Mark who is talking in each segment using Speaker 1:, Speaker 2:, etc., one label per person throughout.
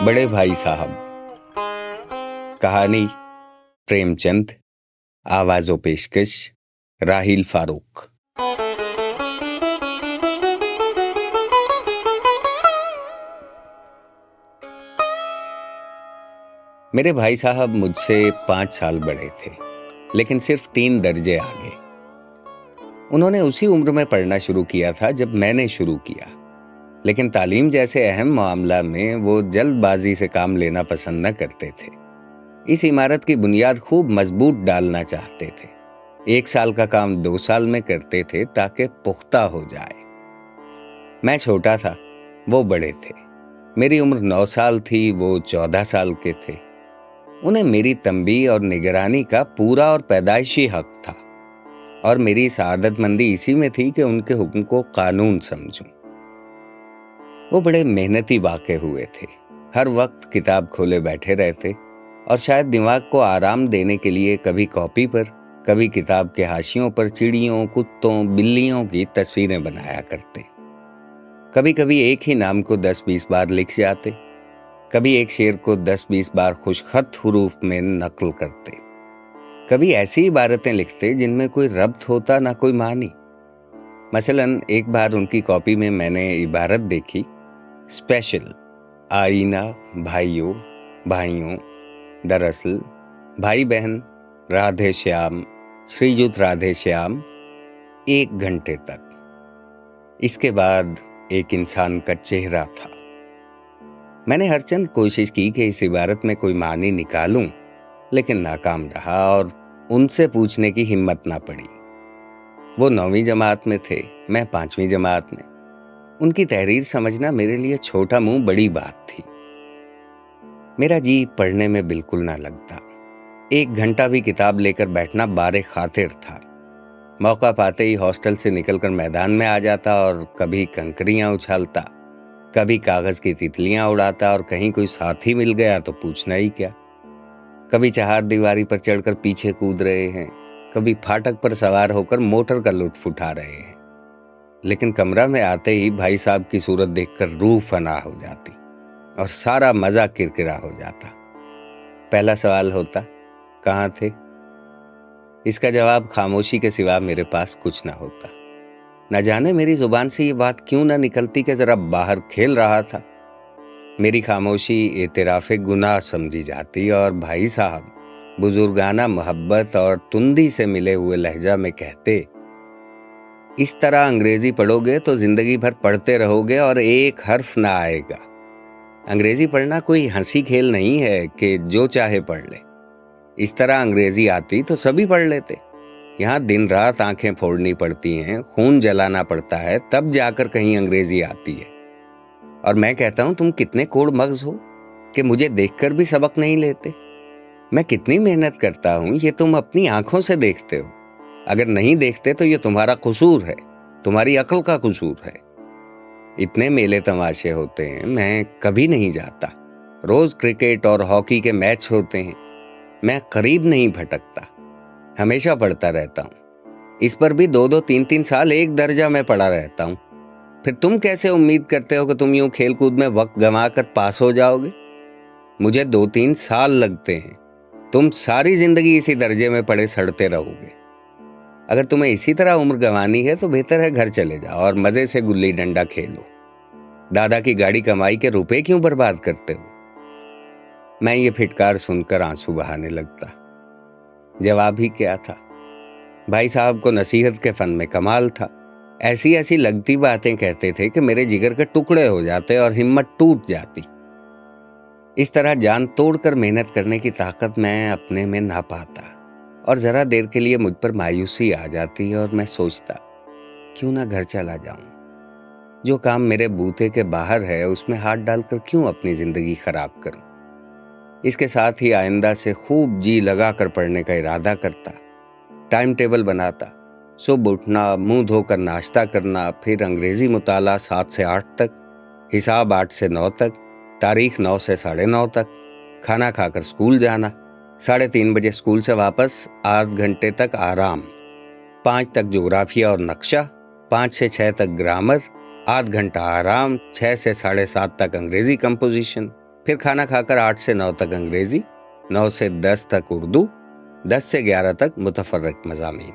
Speaker 1: बड़े भाई साहब। कहानी प्रेमचंद। आवाज़ व पेशकश राहिल फारूक। मेरे भाई साहब मुझसे 5 साल बड़े थे, लेकिन सिर्फ 3 दर्जे आगे। उन्होंने उसी उम्र में पढ़ना शुरू किया था जब मैंने शुरू किया, लेकिन तालीम जैसे अहम मामला में वो जल्दबाजी से काम लेना पसंद न करते थे। इस इमारत की बुनियाद खूब मजबूत डालना चाहते थे। 1 साल का काम 2 साल में करते थे ताकि पुख्ता हो जाए। मैं छोटा था, वो बड़े थे। मेरी उम्र 9 साल थी, वो 14 साल के थे। उन्हें मेरी तंबीह और निगरानी का पूरा और पैदाइशी हक था, और मेरी सआदतमंदी इसी में थी कि उनके हुक्म को कानून समझूं। वो बड़े मेहनती वाक़े हुए थे। हर वक्त किताब खोले बैठे रहते और शायद दिमाग को आराम देने के लिए कभी कॉपी पर, कभी किताब के हाशियों पर चिड़ियों, कुत्तों, बिल्लियों की तस्वीरें बनाया करते। कभी कभी एक ही नाम को 10-20 बार लिख जाते, कभी एक शेर को 10-20 बार खुशखत हुरूफ में नकल करते। कभी ऐसी इबारतें लिखते जिनमें कोई रब्त होता ना कोई मानी। मसलन एक बार उनकी कॉपी में मैंने इबारत देखी, स्पेशल आईना भाइयों भाइयों, दरअसल भाई बहन राधे श्याम, श्रीयुत राधे श्याम, 1 घंटे तक। इसके बाद एक इंसान का चेहरा था। मैंने हरचंद कोशिश की कि इस इबारत में कोई मानी निकालूं, लेकिन नाकाम रहा और उनसे पूछने की हिम्मत ना पड़ी। वो 9वीं जमात में थे, मैं 5वीं जमात में। उनकी तहरीर समझना मेरे लिए छोटा मुंह बड़ी बात थी। मेरा जी पढ़ने में बिल्कुल ना लगता। 1 घंटा भी किताब लेकर बैठना बारे खातिर था। मौका पाते ही हॉस्टल से निकलकर मैदान में आ जाता और कभी कंकरियां उछालता, कभी कागज की तितलियां उड़ाता, और कहीं कोई साथी मिल गया तो पूछना ही क्या। कभी चहार दीवारी पर चढ़कर पीछे कूद रहे हैं, कभी फाटक पर सवार होकर मोटर का लुत्फ उठा रहे हैं। लेकिन कमरा में आते ही भाई साहब की सूरत देखकर रूह फना हो जाती और सारा मजा किरकिरा हो जाता। पहला सवाल होता, कहाँ थे? इसका जवाब खामोशी के सिवा मेरे पास कुछ ना होता। न जाने मेरी जुबान से ये बात क्यों ना निकलती कि जरा बाहर खेल रहा था। मेरी खामोशी एतराफ़े गुनाह समझी जाती और भाई साहब बुजुर्गाना मोहब्बत और तुंदी से मिले हुए लहजा में कहते, इस तरह अंग्रेजी पढ़ोगे तो जिंदगी भर पढ़ते रहोगे और एक हर्फ ना आएगा। अंग्रेजी पढ़ना कोई हंसी खेल नहीं है कि जो चाहे पढ़ ले। इस तरह अंग्रेजी आती तो सभी पढ़ लेते। यहाँ दिन रात आंखें फोड़नी पड़ती हैं, खून जलाना पड़ता है, तब जाकर कहीं अंग्रेजी आती है। और मैं कहता हूँ, तुम कितने कोड़ मगज हो कि मुझे देखकर भी सबक नहीं लेते। मैं कितनी मेहनत करता हूँ ये तुम अपनी आंखों से देखते हो। अगर नहीं देखते तो ये तुम्हारा कसूर है, तुम्हारी अक्ल का कसूर है। इतने मेले तमाशे होते हैं, मैं कभी नहीं जाता। रोज क्रिकेट और हॉकी के मैच होते हैं, मैं करीब नहीं भटकता, हमेशा पढ़ता रहता हूँ। इस पर भी 2-2, 3-3 साल एक दर्जा में पढ़ा रहता हूँ। फिर तुम कैसे उम्मीद करते हो कि तुम यूं खेल कूद में वक्त गंवा कर पास हो जाओगे? मुझे 2-3 साल लगते हैं, तुम सारी जिंदगी इसी दर्जे में पड़े सड़ते रहोगे। अगर तुम्हें इसी तरह उम्र गंवानी है तो बेहतर है घर चले जाओ और मजे से गुल्ली डंडा खेलो। दादा की गाड़ी कमाई के रुपए क्यों बर्बाद करते हो? मैं ये फिटकार सुनकर आंसू बहाने लगता। जवाब ही क्या था। भाई साहब को नसीहत के फन में कमाल था। ऐसी ऐसी लगती बातें कहते थे कि मेरे जिगर के टुकड़े हो जाते और हिम्मत टूट जाती। इस तरह जान तोड़कर मेहनत करने की ताकत मैं अपने में ना पाता, और जरा देर के लिए मुझ पर मायूसी आ जाती और मैं सोचता, क्यों ना घर चला जाऊं। जो काम मेरे बूते के बाहर है उसमें हाथ डालकर क्यों अपनी जिंदगी खराब करूं। इसके साथ ही आइंदा से खूब जी लगा कर पढ़ने का इरादा करता। टाइम टेबल बनाता, सुबह उठना, मुंह धोकर नाश्ता करना, फिर अंग्रेजी मुताला 7 से 8 तक, हिसाब 8 से 9 तक, तारीख 9 से 9:30 तक, खाना खाकर स्कूल जाना, 3:30 बजे स्कूल से वापस, आध घंटे तक आराम, 5 तक ज्योग्राफिया और नक्शा, 5 से 6 तक ग्रामर, आध घंटा आराम, 6 से 7:30 तक अंग्रेजी कंपोजिशन, फिर खाना खाकर 8 से 9 तक अंग्रेजी, 9 से 10 तक उर्दू, 10 से 11 तक मुतफर्रिक मज़ामीन।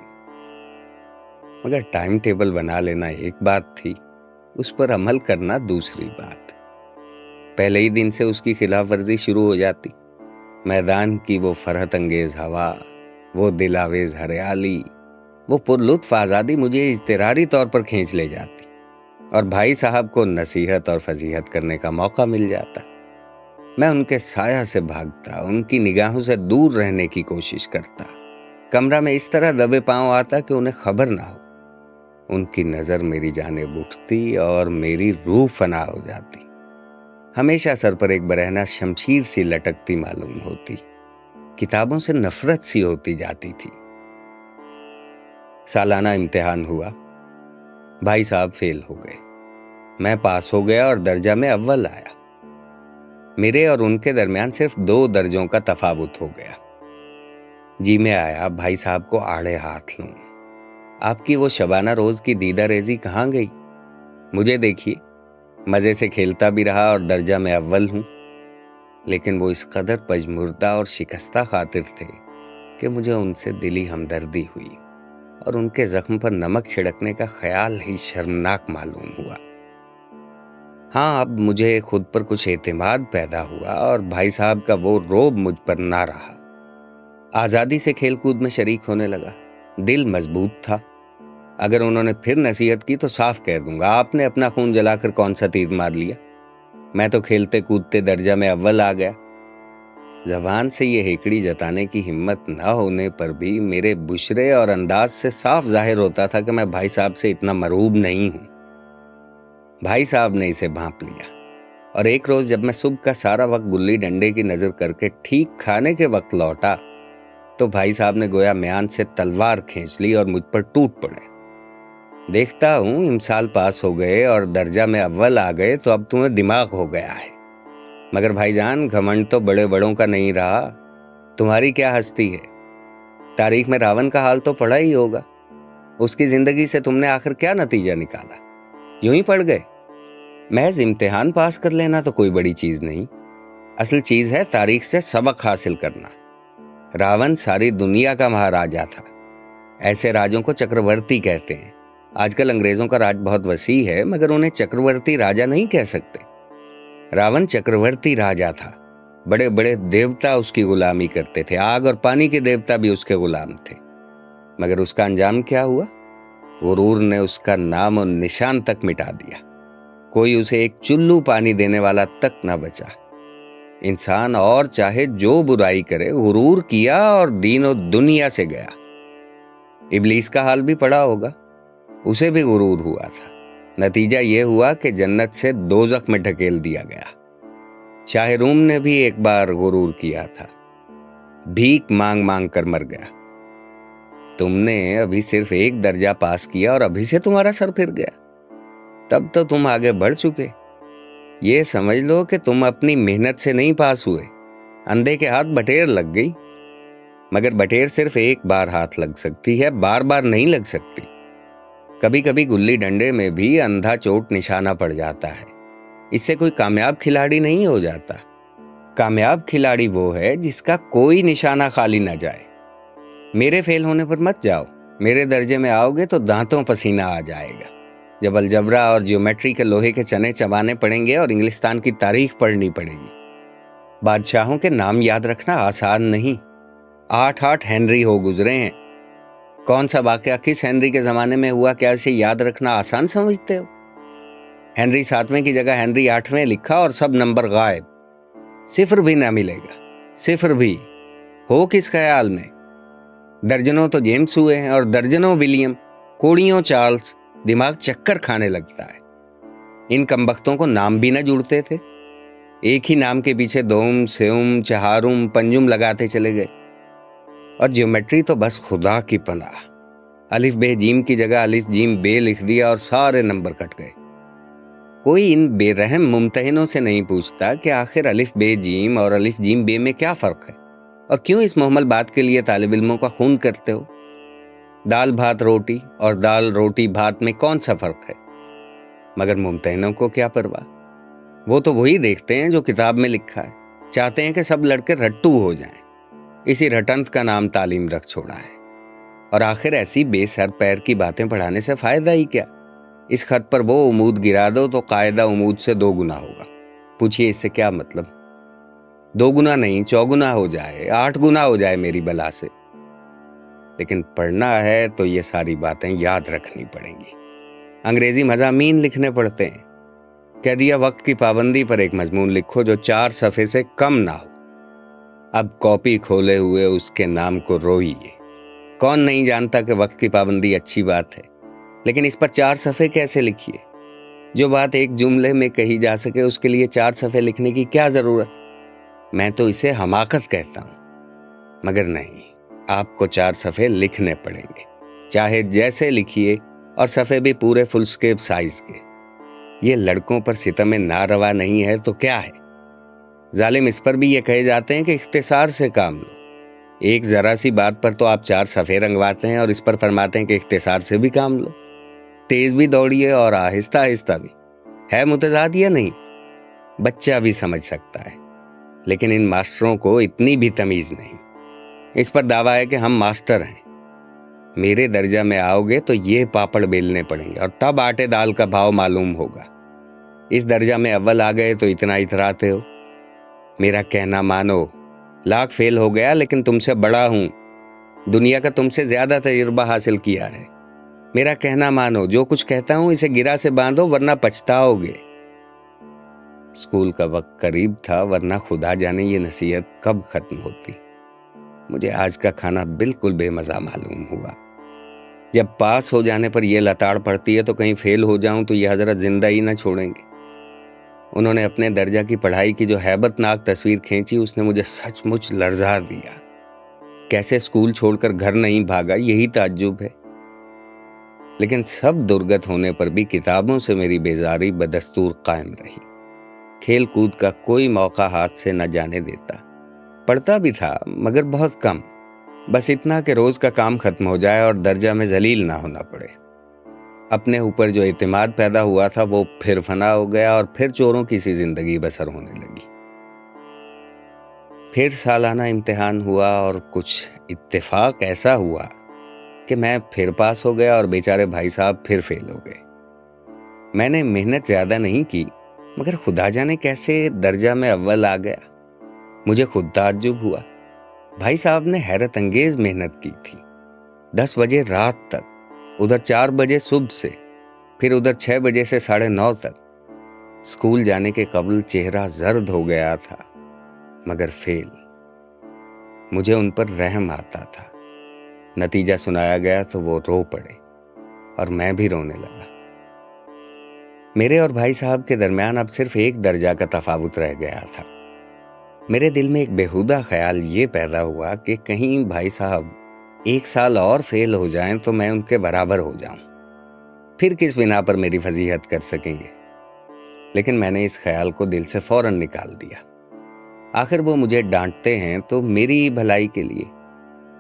Speaker 1: मगर टाइम टेबल बना लेना एक बात थी, उस पर अमल करना दूसरी बात। पहले ही दिन से उसकी खिलाफ वर्जी शुरू हो जाती। मैदान की वो फरहत अंगेज हवा, वो दिलावेज हरियाली, वो पुरलुत्फ आज़ादी मुझे इज़्तिरारी तौर पर खींच ले जाती और भाई साहब को नसीहत और फजीहत करने का मौका मिल जाता। मैं उनके साया से भागता, उनकी निगाहों से दूर रहने की कोशिश करता। कमरा में इस तरह दबे पांव आता कि उन्हें खबर ना हो। उनकी नज़र मेरी जानिब उठती और मेरी रूह फना हो जाती। हमेशा सर पर एक बरहना शमशीर सी लटकती मालूम होती। किताबों से नफरत सी होती जाती थी। सालाना इम्तिहान हुआ। भाई साहब फेल हो गए, मैं पास हो गया और दर्जा में अव्वल आया। मेरे और उनके दरमियान सिर्फ 2 दर्जों का तफावुत हो गया। जी में आया भाई साहब को आड़े हाथ लूं। आपकी वो शबाना रोज की दीदा रेजी कहाँ गई? मुझे देखिए, मजे से खेलता भी रहा और दर्जा में अव्वल हूं, लेकिन वो इस कदर पजमुर्दा और शिकस्ता खातिर थे कि मुझे उनसे दिली हमदर्दी हुई और उनके जख्म पर नमक छिड़कने का ख्याल ही शर्मनाक मालूम हुआ। हाँ, अब मुझे खुद पर कुछ एतमाद पैदा हुआ और भाई साहब का वो रोब मुझ पर ना रहा। आज़ादी से खेल कूद में शरीक होने लगा। दिल मजबूत था। अगर उन्होंने फिर नसीहत की तो साफ कह दूंगा, आपने अपना खून जलाकर कौन सा तीर मार लिया? मैं तो खेलते कूदते दर्जा में अव्वल आ गया। जबान से ये हेकड़ी जताने की हिम्मत ना होने पर भी मेरे बुशरे और अंदाज से साफ जाहिर होता था कि मैं भाई साहब से इतना मरूब नहीं हूं। भाई साहब ने इसे भांप लिया और एक रोज जब मैं सुबह का सारा वक्त गुल्ली डंडे की नजर करके ठीक खाने के वक्त लौटा तो भाई साहब ने गोया म्यान से तलवार खींच ली और मुझ पर टूट पड़े। देखता हूं इम्साल पास हो गए और दर्जा में अव्वल आ गए तो अब तुम्हें दिमाग हो गया है। मगर भाईजान, घमंड तो बड़े बड़ों का नहीं रहा। तुम्हारी क्या हस्ती है? तारीख में रावण का हाल तो पढ़ा ही होगा। उसकी जिंदगी से तुमने आखिर क्या नतीजा निकाला? यूं ही पढ़ गए। महज इम्तिहान पास कर लेना तो कोई बड़ी चीज नहीं। असल चीज है तारीख से सबक हासिल करना। रावण सारी दुनिया का महाराजा था। ऐसे राजों को चक्रवर्ती कहते हैं। आजकल अंग्रेजों का राज बहुत वसी है, मगर उन्हें चक्रवर्ती राजा नहीं कह सकते। रावण चक्रवर्ती राजा था। बड़े बड़े देवता उसकी गुलामी करते थे। आग और पानी के देवता भी उसके गुलाम थे। मगर उसका अंजाम क्या हुआ? गुरूर ने उसका नाम और निशान तक मिटा दिया। कोई उसे एक चुल्लू पानी देने वाला तक न बचा। इंसान और चाहे जो बुराई करे, गुरूर किया और दीन और दुनिया से गया। इब्लीस का हाल भी पड़ा होगा। उसे भी गुरूर हुआ था। नतीजा यह हुआ कि जन्नत से दोज़ख में ढकेल दिया गया। शाहरुम ने भी एक बार गुरूर किया था। भीख मांग मांग कर मर गया। तुमने अभी सिर्फ एक दर्जा पास किया और अभी से तुम्हारा सर फिर गया। तब तो तुम आगे बढ़ चुके। ये समझ लो कि तुम अपनी मेहनत से नहीं पास हुए। अंधे के हाथ बटेर लग गई। मगर बटेर सिर्फ एक बार हाथ लग सकती है, बार बार नहीं लग सकती। कभी कभी गुल्ली डंडे में भी अंधा चोट निशाना पड़ जाता है। इससे कोई कामयाब खिलाड़ी नहीं हो जाता। कामयाब खिलाड़ी वो है जिसका कोई निशाना खाली ना जाए। मेरे फेल होने पर मत जाओ। मेरे दर्जे में आओगे तो दांतों पसीना आ जाएगा। जब अलजबरा और ज्योमेट्री के लोहे के चने चबाने पड़ेंगे और इंग्लिस्तान की तारीख पढ़नी पड़ेगी। बादशाहों के नाम याद रखना आसान नहीं। 8 हेनरी हो गुजरे हैं। कौन सा वाकया किस हेनरी के ज़माने में हुआ, क्या इसे याद रखना आसान समझते हो? हेनरी 7वें की जगह हेनरी 8वें लिखा और सब नंबर गायब। सिफर भी ना मिलेगा। सिफर भी हो किस ख्याल में? दर्जनों तो जेम्स हुए हैं और दर्जनों विलियम, कोड़ियों चार्ल्स। दिमाग चक्कर खाने लगता है। इन कमबख्तों को नाम भी ना जुड़ते थे। एक ही नाम के पीछे दोम, सेउम, चहारुम, पंजुम लगाते चले गए। और ज्योमेट्री तो बस खुदा की पनाह। अलिफ बे जीम की जगह अलिफ जीम बे लिख दिया और सारे नंबर कट गए। कोई इन बेरहम मुमतहिनों से नहीं पूछता कि आखिर अलिफ बे जीम और अलिफ जीम बे में क्या फ़र्क है और क्यों इस मुहम्मल बात के लिए तालिब इल्मों का खून करते हो। दाल भात रोटी और दाल रोटी भात में कौन सा फ़र्क है? मगर मुमतहिनों को क्या परवाह। वो तो वही देखते हैं जो किताब में लिखा है, चाहते हैं कि सब लड़के रट्टू हो जाएं। इसी रटंत का नाम तालीम रख छोड़ा है। और आखिर ऐसी बेसर पैर की बातें पढ़ाने से फायदा ही क्या? इस खत पर वो उमूद गिरा दो तो कायदा उमूद से 2 गुना होगा। पूछिए इससे क्या मतलब? 2 गुना नहीं, 4 गुना हो जाए, 8 गुना हो जाए मेरी बला से। लेकिन पढ़ना है तो ये सारी बातें याद रखनी पड़ेंगी। अंग्रेजी मज़ामीन लिखने पड़ते हैं। कह दिया वक्त की पाबंदी पर एक मजमून लिखो जो 4 सफ़े से कम ना हो। अब कॉपी खोले हुए उसके नाम को रोइए। कौन नहीं जानता कि वक्त की पाबंदी अच्छी बात है, लेकिन इस पर 4 सफ़े कैसे लिखिए? जो बात एक जुमले में कही जा सके उसके लिए 4 सफ़े लिखने की क्या ज़रूरत? मैं तो इसे हमाकत कहता हूँ। मगर नहीं, आपको 4 सफ़े लिखने पड़ेंगे, चाहे जैसे लिखिए, और सफ़े भी पूरे फुल स्केप साइज के। ये लड़कों पर सितम नारवा नहीं है तो क्या है? जालिम इस पर भी ये कहे जाते हैं कि इख्तिसार से काम लो। एक जरा सी बात पर तो आप 4 सफ़े रंगवाते हैं और इस पर फरमाते हैं कि इख्तिसार से भी काम लो। तेज भी दौड़िए और आहिस्ता आहिस्ता भी। है मुतजाद या नहीं? बच्चा भी समझ सकता है, लेकिन इन मास्टरों को इतनी भी तमीज नहीं। इस पर दावा है कि हम मास्टर हैं। मेरे दर्जा में आओगे तो ये पापड़ बेलने पड़ेंगे और तब आटे दाल का भाव मालूम होगा। इस दर्जा में अव्वल आ गए तो इतना इतराते हो। मेरा कहना मानो। लाख फेल हो गया लेकिन तुमसे बड़ा हूं। दुनिया का तुमसे ज्यादा तजुर्बा हासिल किया है। मेरा कहना मानो, जो कुछ कहता हूं इसे गिरा से बांधो वरना पछताओगे। स्कूल का वक्त करीब था, वरना खुदा जाने ये नसीहत कब खत्म होती। मुझे आज का खाना बिल्कुल बेमजा मालूम हुआ। जब पास हो जाने पर यह लताड़ पड़ती है तो कहीं फेल हो जाऊं तो यह हजरत जिंदा ही ना छोड़ेंगे। उन्होंने अपने दर्जा की पढ़ाई की जो हैबतनाक तस्वीर खींची उसने मुझे सचमुच लर्जा दिया। कैसे स्कूल छोड़कर घर नहीं भागा, यही ताज्जुब है। लेकिन सब दुर्गत होने पर भी किताबों से मेरी बेजारी बदस्तूर कायम रही। खेल कूद का कोई मौका हाथ से न जाने देता। पढ़ता भी था मगर बहुत कम, बस इतना कि रोज का काम खत्म हो जाए और दर्जा में जलील ना होना पड़े। अपने ऊपर जो एतमाद पैदा हुआ था वो फिर फना हो गया और फिर चोरों की सी जिंदगी बसर होने लगी। फिर सालाना इम्तिहान हुआ और कुछ इत्तेफाक ऐसा हुआ कि मैं फिर पास हो गया और बेचारे भाई साहब फिर फेल हो गए। मैंने मेहनत ज्यादा नहीं की, मगर खुदा जाने कैसे दर्जा में अव्वल आ गया। मुझे खुद ताज्जुब हुआ। भाई साहब ने हैरत अंगेज मेहनत की थी। 10 बजे रात तक, उधर 4 बजे सुबह से, फिर उधर 6 बजे से 9:30 तक। स्कूल जाने के कबल चेहरा जर्द हो गया था, मगर फेल। मुझे उन पर रहम आता था। नतीजा सुनाया गया तो वो रो पड़े और मैं भी रोने लगा। मेरे और भाई साहब के दरमियान अब सिर्फ एक दर्जा का तफावुत रह गया था। मेरे दिल में एक बेहुदा ख्याल ये पैदा हुआ कि कहीं भाई साहब 1 साल और फेल हो जाएं तो मैं उनके बराबर हो जाऊं। फिर किस बिना पर मेरी फजीहत कर सकेंगे? लेकिन मैंने इस ख्याल को दिल से फौरन निकाल दिया। आखिर वो मुझे डांटते हैं तो मेरी भलाई के लिए।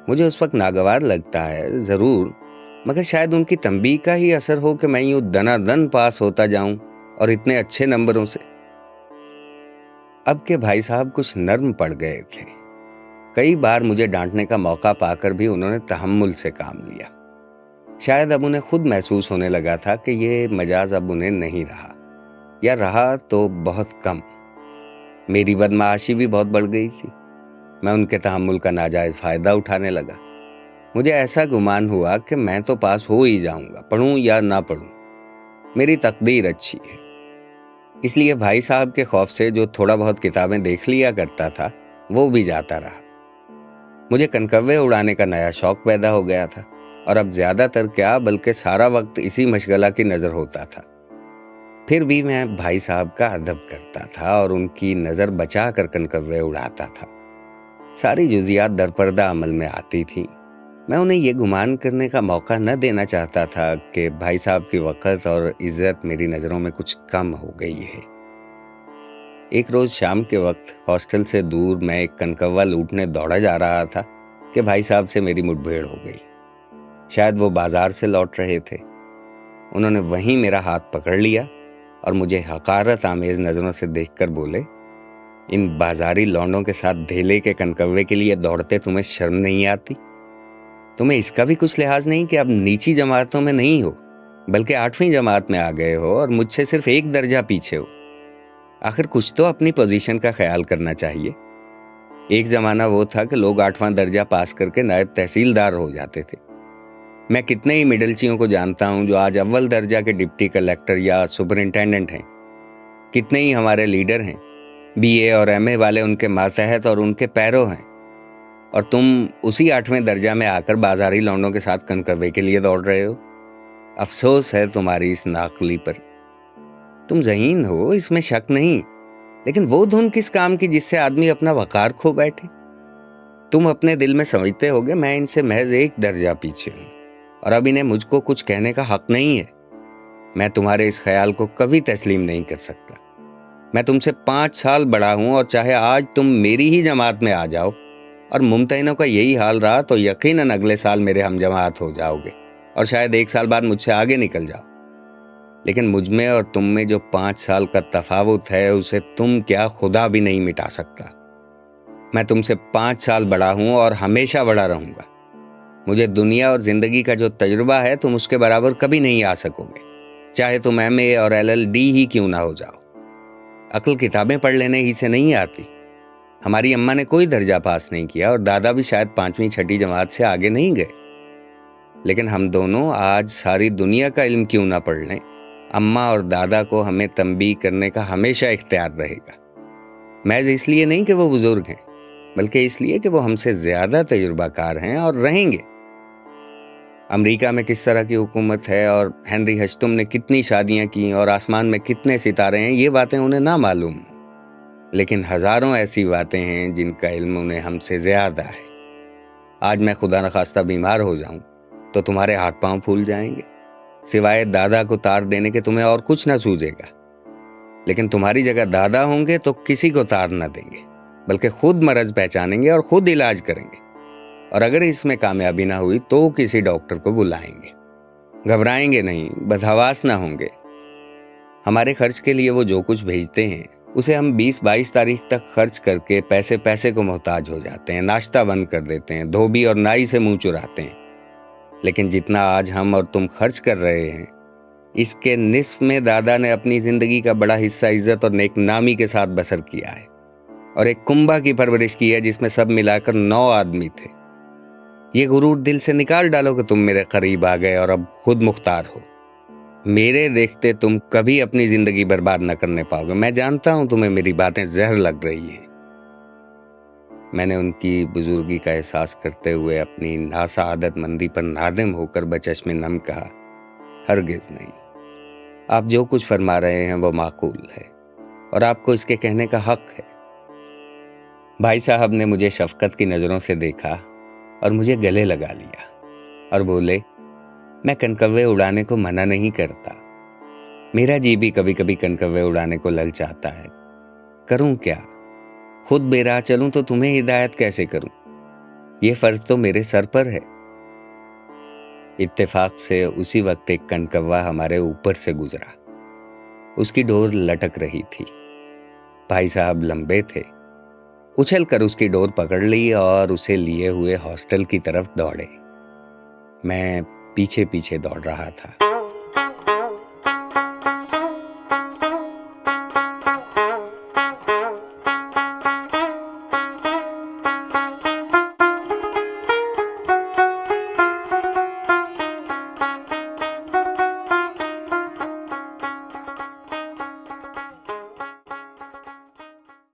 Speaker 1: मुझे उस वक्त नागवार लगता है जरूर, मगर शायद उनकी तंबीह का ही असर हो कि मैं यूं दनादन पास होता जाऊं और इतने अच्छे नंबरों से। अब के भाई साहब कुछ नर्म पड़ गए थे। कई बार मुझे डांटने का मौका पाकर भी उन्होंने तहम्मुल से काम लिया। शायद अब उन्हें खुद महसूस होने लगा था कि ये मजाज अब उन्हें नहीं रहा, या रहा तो बहुत कम। मेरी बदमाशी भी बहुत बढ़ गई थी। मैं उनके तहम्मुल का नाजायज फायदा उठाने लगा। मुझे ऐसा गुमान हुआ कि मैं तो पास हो ही जाऊंगा, पढ़ूं या ना पढ़ूं। मेरी तकदीर अच्छी है। इसलिए भाई साहब के खौफ से जो थोड़ा बहुत किताबें देख लिया करता था वो भी जाता रहा। मुझे कनकव्वे उड़ाने का नया शौक पैदा हो गया था, और अब ज्यादातर क्या बल्कि सारा वक्त इसी मशगला की नजर होता था। फिर भी मैं भाई साहब का अदब करता था और उनकी नजर बचा कर कनकव्वे उड़ाता था। सारी जुजियात दरपर्दा अमल में आती थी। मैं उन्हें यह गुमान करने का मौका न देना चाहता था कि भाई साहब की वक़्त और इज्जत मेरी नज़रों में कुछ कम हो गई है। एक रोज़ शाम के वक्त हॉस्टल से दूर मैं एक कनकव्वा लूटने दौड़ा जा रहा था कि भाई साहब से मेरी मुठभेड़ हो गई। शायद वो बाजार से लौट रहे थे। उन्होंने वहीं मेरा हाथ पकड़ लिया और मुझे हकारत आमेज नज़रों से देखकर बोले, इन बाजारी लौंडों के साथ धेले के कनकव्वे के लिए दौड़ते तुम्हें शर्म नहीं आती? तुम्हें इसका भी कुछ लिहाज नहीं कि अब नीची जमातों में नहीं हो, बल्कि 8वीं जमात में आ गए हो और मुझसे सिर्फ 1 दर्जा पीछे हो। आखिर कुछ तो अपनी पोजीशन का ख्याल करना चाहिए। एक ज़माना वो था कि लोग 8वां दर्जा पास करके नायब तहसीलदार हो जाते थे। मैं कितने ही मिडलचियों को जानता हूँ जो आज अव्वल दर्जा के डिप्टी कलेक्टर या सुपरिंटेंडेंट हैं। कितने ही हमारे लीडर हैं, BA और MA वाले उनके मातहत और उनके पैरों हैं, और तुम उसी 8वें दर्जा में आकर बाजारी लौंडों के साथ कनकव्वे के लिए दौड़ रहे हो। अफसोस है तुम्हारी इस नाकली पर। तुम ज़हीन हो, इसमें शक नहीं, लेकिन वो धुन किस काम की जिससे आदमी अपना वकार खो बैठे? तुम अपने दिल में समझते होगे मैं इनसे महज 1 दर्जा पीछे हूँ और अब इन्हें मुझको कुछ कहने का हक नहीं है। मैं तुम्हारे इस ख्याल को कभी तस्लीम नहीं कर सकता। मैं तुमसे 5 साल बड़ा हूं और चाहे आज तुम मेरी ही जमात में आ जाओ और मुमतहिनों का यही हाल रहा तो यकीनन अगले साल मेरे हम जमात हो जाओगे और शायद 1 साल बाद मुझसे आगे निकल जाओ। लेकिन मुझ में और तुम में जो 5 साल का तफावुत है उसे तुम क्या खुदा भी नहीं मिटा सकता। मैं तुमसे 5 साल बड़ा हूं और हमेशा बड़ा रहूंगा। मुझे दुनिया और जिंदगी का जो तजुर्बा है तुम उसके बराबर कभी नहीं आ सकोगे, चाहे तुम MA और LLD ही क्यों ना हो जाओ। अक्ल किताबें पढ़ लेने ही से नहीं आती। हमारी अम्मा ने कोई दर्जा पास नहीं किया और दादा भी शायद 5वीं 6ठी जमात से आगे नहीं गए, लेकिन हम दोनों आज सारी दुनिया का इल्म क्यों ना पढ़ लें, अम्मा और दादा को हमें तंबीह करने का हमेशा इख्तियार रहेगा। महज इसलिए नहीं कि वो बुजुर्ग हैं, बल्कि इसलिए कि वो हमसे ज्यादा तजुर्बाकार हैं और रहेंगे। अमेरिका में किस तरह की हुकूमत है और हेनरी हश्तुम ने कितनी शादियां की और आसमान में कितने सितारे हैं, ये बातें उन्हें ना मालूम, लेकिन हजारों ऐसी बातें हैं जिनका इल्म उन्हें हमसे ज्यादा है। आज मैं खुदा न खास्ता बीमार हो जाऊं तो तुम्हारे हाथ पांव फूल जाएंगे, सिवाय दादा को तार देने के तुम्हें और कुछ ना सूझेगा। लेकिन तुम्हारी जगह दादा होंगे तो किसी को तार ना देंगे, बल्कि खुद मर्ज पहचानेंगे और खुद इलाज करेंगे, और अगर इसमें कामयाबी ना हुई तो किसी डॉक्टर को बुलाएंगे। घबराएंगे नहीं, बदहवास ना होंगे। हमारे खर्च के लिए वो जो कुछ भेजते हैं उसे हम 20-22 तारीख तक खर्च करके पैसे पैसे को मोहताज हो जाते हैं, नाश्ता बंद कर देते हैं, धोबी और नाई से मुंह चुराते हैं। लेकिन जितना आज हम और तुम खर्च कर रहे हैं, इसके निस्फ में दादा ने अपनी जिंदगी का बड़ा हिस्सा इज्जत और नेकनामी के साथ बसर किया है और एक कुंभा की परवरिश की है जिसमें सब मिलाकर 9 आदमी थे। ये गुरूर दिल से निकाल डालो कि तुम मेरे करीब आ गए और अब खुद मुख्तार हो। मेरे देखते तुम कभी अपनी जिंदगी बर्बाद न करने पाओगे। मैं जानता हूं तुम्हें मेरी बातें जहर लग रही हैं। मैंने उनकी बुजुर्गी का एहसास करते हुए अपनी नासआदतमंदी पर नादिम होकर बचश्मे नम कहा, हरगिज नहीं, आप जो कुछ फरमा रहे हैं वो माकूल है और आपको इसके कहने का हक है। भाई साहब ने मुझे शफकत की नज़रों से देखा और मुझे गले लगा लिया और बोले, मैं कनकव्वे उड़ाने को मना नहीं करता। मेरा जी भी कभी कभी कनकव्वे उड़ाने को ललचाता है। करूं क्या? खुद बेराह चलूं तो तुम्हें हिदायत कैसे करूं? ये फर्ज तो मेरे सर पर है। इत्तेफाक से उसी वक्त एक कनकव्वा हमारे ऊपर से गुजरा। उसकी डोर लटक रही थी। भाई साहब लंबे थे। उछल कर उसकी डोर पकड़ ली और उसे लिए हुए हॉस्टल की तरफ दौड़े। मैं पीछे पीछे दौड़ रहा था।